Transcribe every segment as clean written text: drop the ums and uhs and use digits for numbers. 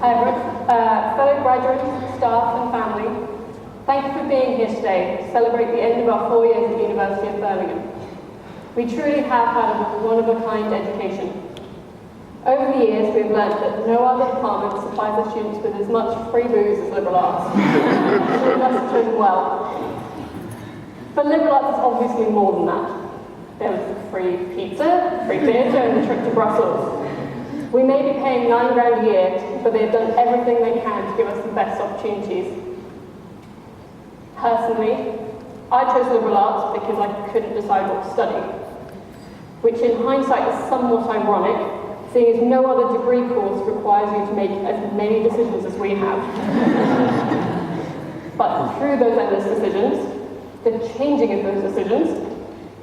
Fellow graduates, staff and family, thank you for being here today to celebrate the end of our 4 years at the University of Birmingham. We truly have had a one-of-a-kind education. Over the years, we've learnt that no other department supplies their students with as much free booze as liberal arts. We must have chosen well. But liberal arts is obviously more than that. There was free pizza, free theatre, and a trip to Brussels. We may be paying £9 grand a year, but they've done everything they can to give us the best opportunities. Personally, I chose liberal arts because I couldn't decide what to study, which in hindsight is somewhat ironic, seeing as no other degree course requires you to make as many decisions as we have. But through those endless decisions, the changing of those decisions,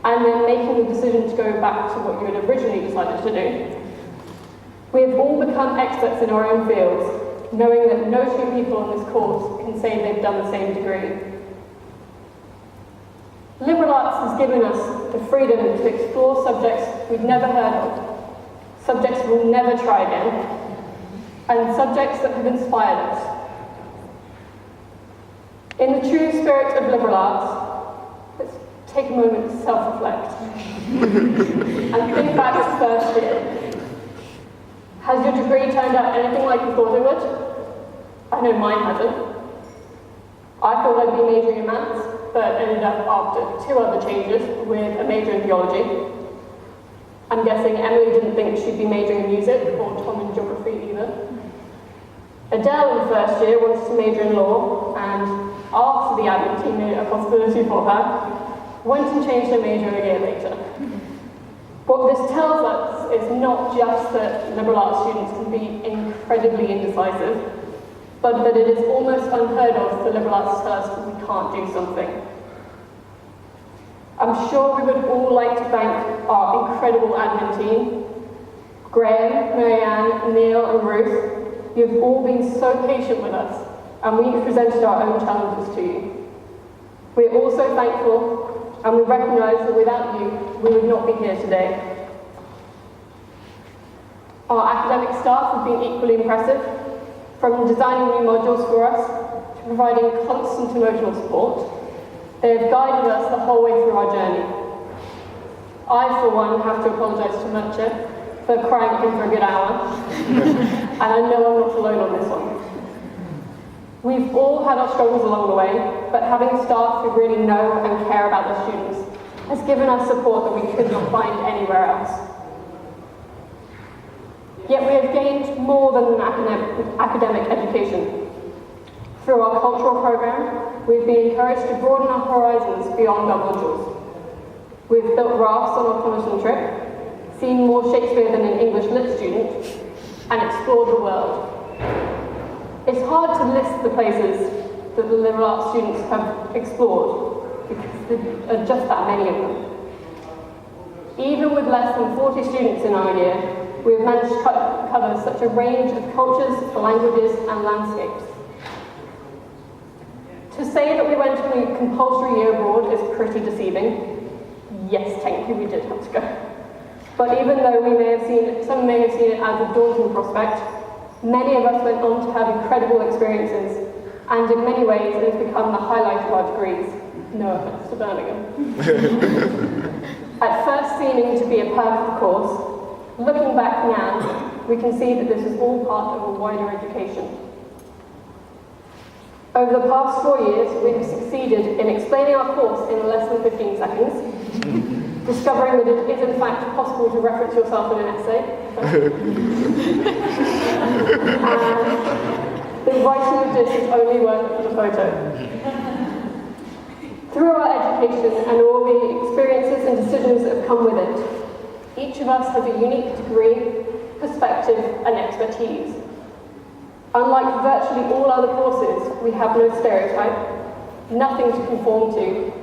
and then making the decision to go back to what you had originally decided to do, we have all become experts in our own fields, knowing that no two people on this course can say they've done the same degree. Liberal arts has given us the freedom to explore subjects we've never heard of, subjects we'll never try again, and subjects that have inspired us. In the true spirit of liberal arts, let's take a moment to self-reflect and think back to first year. Has your degree turned out anything like you thought it would? I know mine hasn't. I thought I'd be majoring in maths, but ended up after 2 other changes with a major in theology. I'm guessing Emily didn't think she'd be majoring in music, or Tom in geography either. Adele in the first year wanted to major in law, and after the admin team made it a possibility for her, went and changed her major a year later. What this tells us is not just that liberal arts students can be incredibly indecisive, but that it is almost unheard of for liberal arts to tell us that we can't do something. I'm sure we would all like to thank our incredible admin team, Graham, Marianne, Neil and Ruth. You've all been so patient with us, and we've presented our own challenges to you. We're also thankful, and we recognise that without you, we would not be here today. Our academic staff have been equally impressive, from designing new modules for us to providing constant emotional support. They have guided us the whole way through our journey. I, for one, have to apologise to Murchie for crying at him for a good hour, and I know I'm not alone on this one. We've all had our struggles along the way, but having staff who really know and care about their students has given us support that we could not find anywhere else. Yet we have gained more than an academic education. Through our cultural programme, we've been encouraged to broaden our horizons beyond our modules. We've built rafts on our Comerton trip, seen more Shakespeare than an English lit student, and explored the world. It's hard to list the places that the liberal arts students have explored, because there are just that many of them. Even with less than 40 students in our year, we have managed to cover such a range of cultures, languages, and landscapes. To say that we went on a compulsory year abroad is pretty deceiving. Yes, technically we did have to go. But even though some may have seen it as a daunting prospect, many of us went on to have incredible experiences, and in many ways it has become the highlight of our degrees. No offense to Birmingham. At first seeming to be a perfect course, looking back now, we can see that this is all part of a wider education. Over the past 4 years, we have succeeded in explaining our course in less than 15 seconds, discovering that it is in fact possible to reference yourself in an essay, and the writing of this is only worth it for the photo. Through our education and all the experiences and decisions that have come with it, each of us has a unique degree, perspective, and expertise. Unlike virtually all other courses, we have no stereotype, nothing to conform to,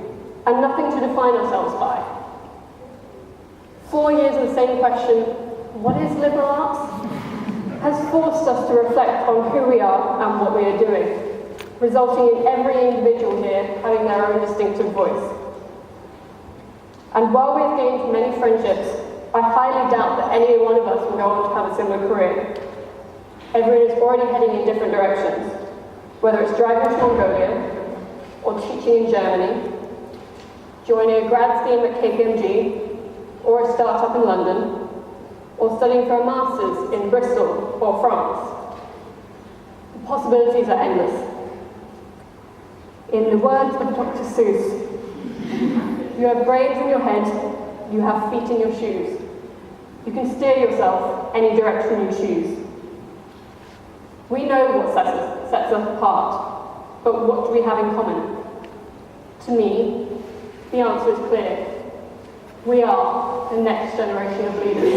and nothing to define ourselves by. 4 years of the same question, what is liberal arts? Has forced us to reflect on who we are and what we are doing, resulting in every individual here having their own distinctive voice. And while we have gained many friendships, I highly doubt that any one of us will go on to have a similar career. Everyone is already heading in different directions, whether it's driving to Mongolia, or teaching in Germany, joining a grad scheme at KPMG, or a startup in London, or studying for a master's in Bristol or France. The possibilities are endless. In the words of Dr. Seuss, you have brains in your head, you have feet in your shoes. You can steer yourself any direction you choose. We know what sets us apart, but what do we have in common? To me, the answer is clear. We are the next generation of leaders.